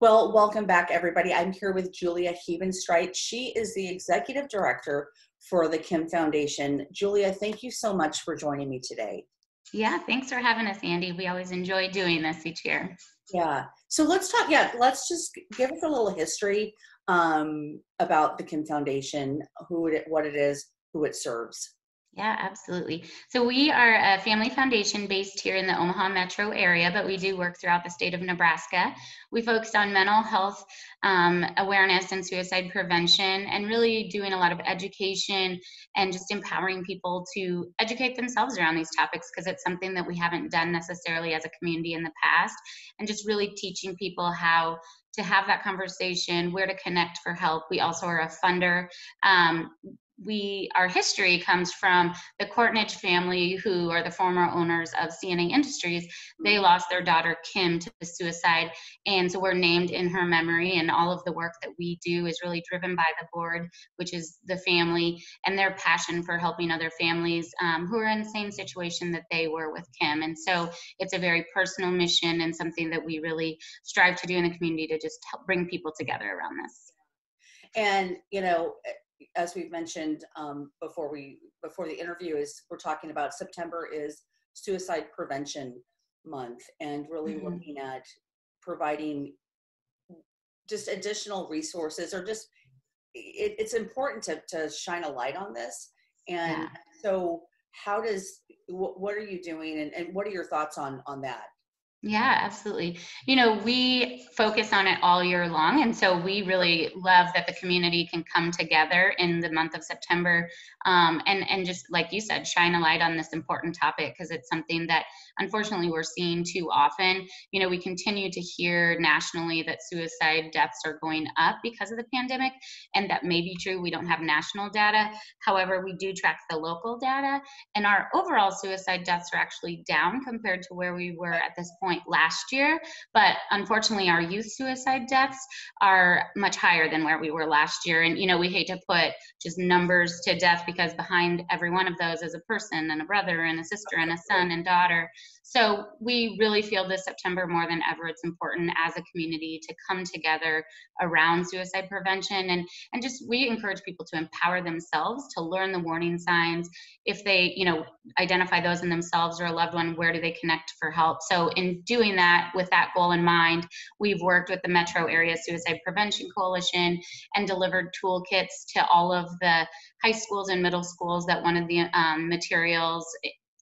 Well, welcome back, everybody. I'm here with Julia Hebenstreit. She is the executive director for the Kim Foundation. Julia, thank you so much for joining me today. Yeah, thanks for having us, Andy. We always enjoy doing this each year. Yeah. So let's talk. Yeah, let's just give us a little history about the Kim Foundation, what it is, who it serves. Yeah, absolutely. So we are a family foundation based here in the Omaha metro area, but we do work throughout the state of Nebraska. We focus on mental health awareness and suicide prevention, and really doing a lot of education and just empowering people to educate themselves around these topics, because it's something that we haven't done necessarily as a community in the past, and just really teaching people how to have that conversation, where to connect for help. We also are a funder. Our history comes from the Courtnidge family, who are the former owners of CNA Industries. They lost their daughter Kim to suicide, and so we're named in her memory. And all of the work that we do is really driven by the board, which is the family, and their passion for helping other families who are in the same situation that they were with Kim. And so it's a very personal mission and something that we really strive to do in the community to just help bring people together around this. And as we've mentioned before the interview, is we're talking about September is Suicide Prevention Month, and really looking at providing just additional resources, or just it's important to shine a light on this. And so what are you doing, and what are your thoughts on that? Yeah, absolutely. We focus on it all year long. And so we really love that the community can come together in the month of September and just, like you said, shine a light on this important topic, because it's something that unfortunately we're seeing too often. We continue to hear nationally that suicide deaths are going up because of the pandemic, and that may be true. We don't have national data. However, we do track the local data, and our overall suicide deaths are actually down compared to where we were at this point last year. But unfortunately, our youth suicide deaths are much higher than where we were last year. And we hate to put just numbers to death, because behind every one of those is a person and a brother and a sister and a son and daughter. So we really feel this September more than ever it's important as a community to come together around suicide prevention, and just we encourage people to empower themselves, to learn the warning signs. If they identify those in themselves or a loved one, where do they connect for help? So in doing that, with that goal in mind, we've worked with the Metro Area Suicide Prevention Coalition and delivered toolkits to all of the high schools and middle schools that wanted the materials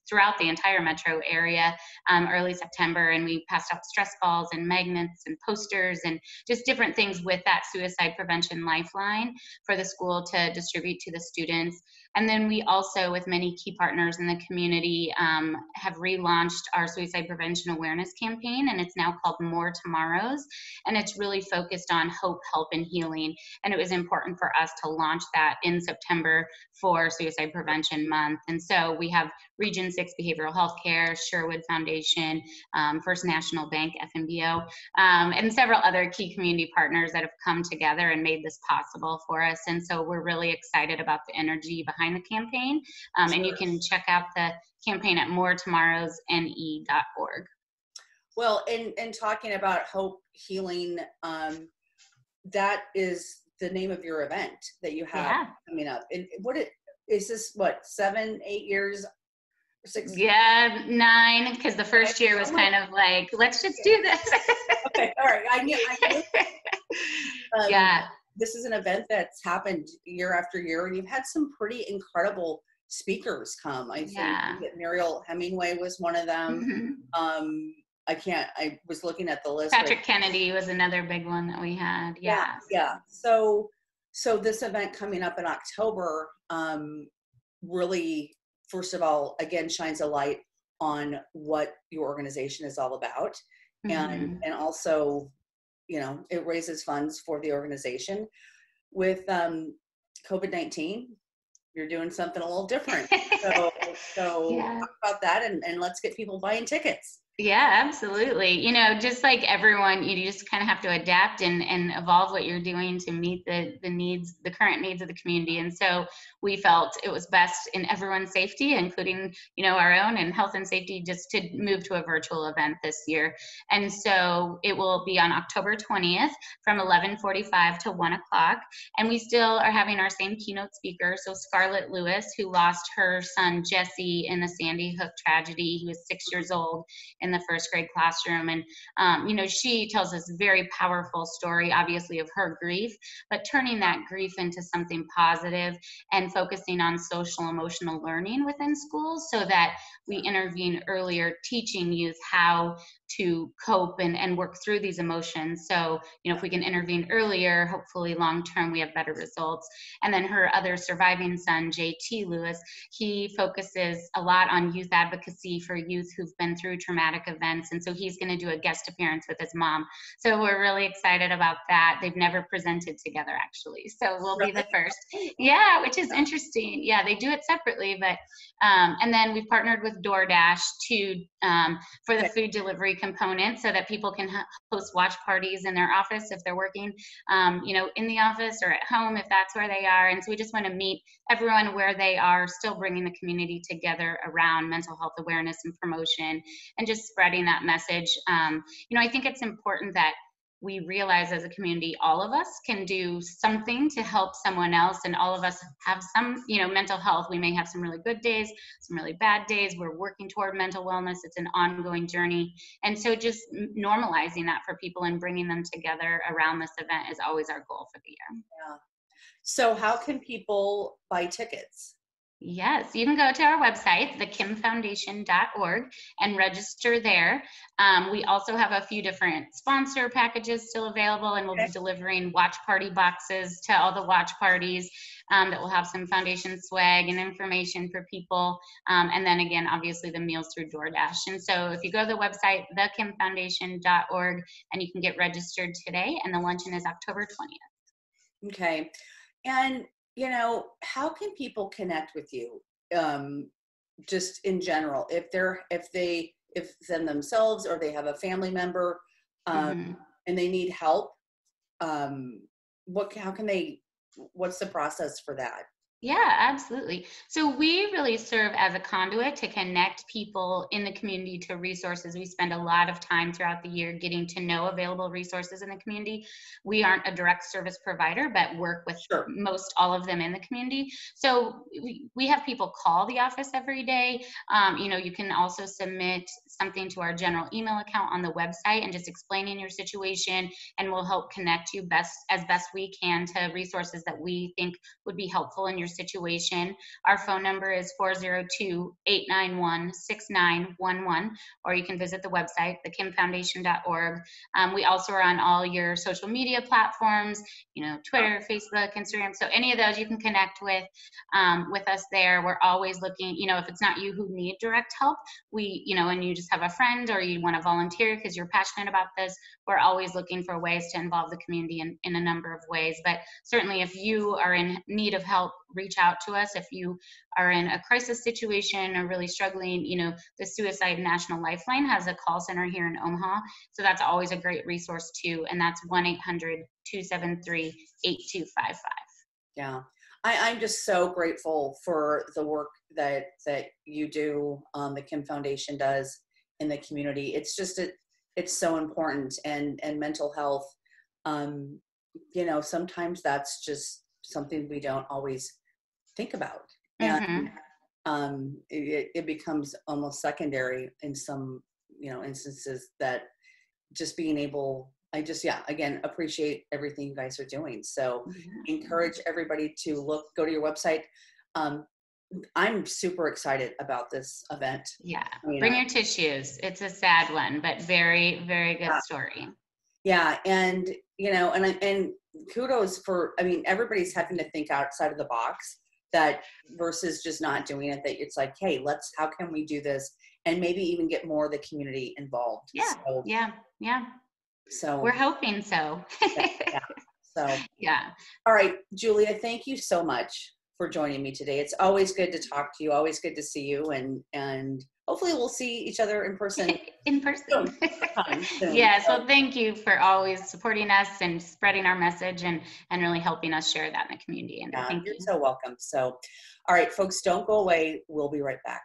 throughout the entire metro area early September. And we passed out stress balls and magnets and posters and just different things with that suicide prevention lifeline for the school to distribute to the students. And then we also, with many key partners in the community, have relaunched our suicide prevention awareness campaign, and it's now called More Tomorrows. And it's really focused on hope, help, and healing. And it was important for us to launch that in September for Suicide Prevention Month. And so we have Region 6 Behavioral Healthcare, Sherwood Foundation, First National Bank, FNBO, and several other key community partners that have come together and made this possible for us. And so we're really excited about the energy behind the campaign. And you can check out the campaign at moretomorrowsne.org. Well, and talking about hope, healing, that is the name of your event that you have coming up. And is this, 7, 8 years? 6? Yeah, 9, because the first year was kind of like, let's just do this. Okay, all right. I knew. Yeah. This is an event that's happened year after year, and you've had some pretty incredible speakers come. I think that Muriel Hemingway was one of them. I was looking at the list. Patrick Kennedy was another big one that we had. Yeah. So this event coming up in October really, first of all, again, shines a light on what your organization is all about. And also, it raises funds for the organization. With COVID-19, you're doing something a little different. So talk about that, and let's get people buying tickets. Yeah, absolutely. You know, just like everyone, you just kind of have to adapt and evolve what you're doing to meet the needs, the current needs of the community. And so we felt it was best in everyone's safety, including, you know, our own and health and safety, just to move to a virtual event this year. And so it will be on October 20th from 11:45 to 1 o'clock. And we still are having our same keynote speaker. So Scarlett Lewis, who lost her son Jesse in the Sandy Hook tragedy. He was 6 years old in the first grade classroom. And, you know, she tells us a very powerful story, obviously, of her grief, but turning that grief into something positive and focusing on social emotional learning within schools so that we intervene earlier, teaching youth how to cope and work through these emotions. So, you know, if we can intervene earlier, hopefully long term we have better results. And then her other surviving son, JT Lewis, he focuses a lot on youth advocacy for youth who've been through traumatic events. And so he's going to do a guest appearance with his mom. So we're really excited about that. They've never presented together, actually. So we'll be the first. Yeah, which is interesting. Yeah, they do it separately, but and then we've partnered with DoorDash to for the food delivery component so that people can host watch parties in their office if they're working, you know, in the office or at home if that's where they are. And so we just want to meet everyone where they are, still bringing the community together around mental health awareness and promotion and just spreading that message. You know, I think it's important that we realize as a community, all of us can do something to help someone else, and all of us have some, you know, mental health. We may have some really good days, some really bad days. We're working toward mental wellness. It's an ongoing journey. And so just normalizing that for people and bringing them together around this event is always our goal for the year. Yeah. So how can people buy tickets? Yes, you can go to our website, thekimfoundation.org, and register there. We also have a few different sponsor packages still available, and we'll be delivering watch party boxes to all the watch parties that will have some foundation swag and information for people. And then again, obviously the meals through DoorDash. And so if you go to the website, thekimfoundation.org, and you can get registered today, and the luncheon is October 20th. Okay. And, you know, how can people connect with you? Just in general, if them themselves or they have a family member, and they need help, what's the process for that? Yeah, absolutely. So we really serve as a conduit to connect people in the community to resources. We spend a lot of time throughout the year getting to know available resources in the community. We aren't a direct service provider, but work with most all of them in the community. So we have people call the office every day. You know, you can also submit something to our general email account on the website and just explaining your situation, and we'll help connect you as best we can to resources that we think would be helpful in your situation. Our phone number is 402-891-6911, or you can visit the website, thekimfoundation.org. We also are on all your social media platforms, you know, Twitter, Facebook, Instagram. So any of those you can connect with us there. We're always looking, you know, if it's not you who need direct help, you know, and you just have a friend or you want to volunteer because you're passionate about this, we're always looking for ways to involve the community in a number of ways. But certainly if you are in need of help, reach out to us. If you are in a crisis situation or really struggling, you know, the Suicide National Lifeline has a call center here in Omaha. So that's always a great resource too. And that's 1-800-273-8255. Yeah. I'm just so grateful for the work that you do, the Kim Foundation does in the community. It's just, it's so important, and mental health, you know, sometimes that's just something we don't always think about. And it becomes almost secondary in some, you know, instances, that just being able, again, appreciate everything you guys are doing. So encourage everybody to go to your website. I'm super excited about this event. Yeah, bring your tissues. It's a sad one, but very, very good story. Yeah, and you know, and kudos for, I mean, everybody's having to think outside of the box, that versus just not doing it, that it's like, hey, how can we do this, and maybe even get more of the community involved. Yeah, so, yeah. So we're hoping so. yeah. So yeah. All right, Julia, thank you so much. for joining me today. It's always good to talk to you, always good to see you, and hopefully we'll see each other in person. In person. Soon. Yes, well, thank you for always supporting us and spreading our message and really helping us share that in the community. And Yeah, thank you're you. so welcome. So, all right, folks, don't go away. We'll be right back.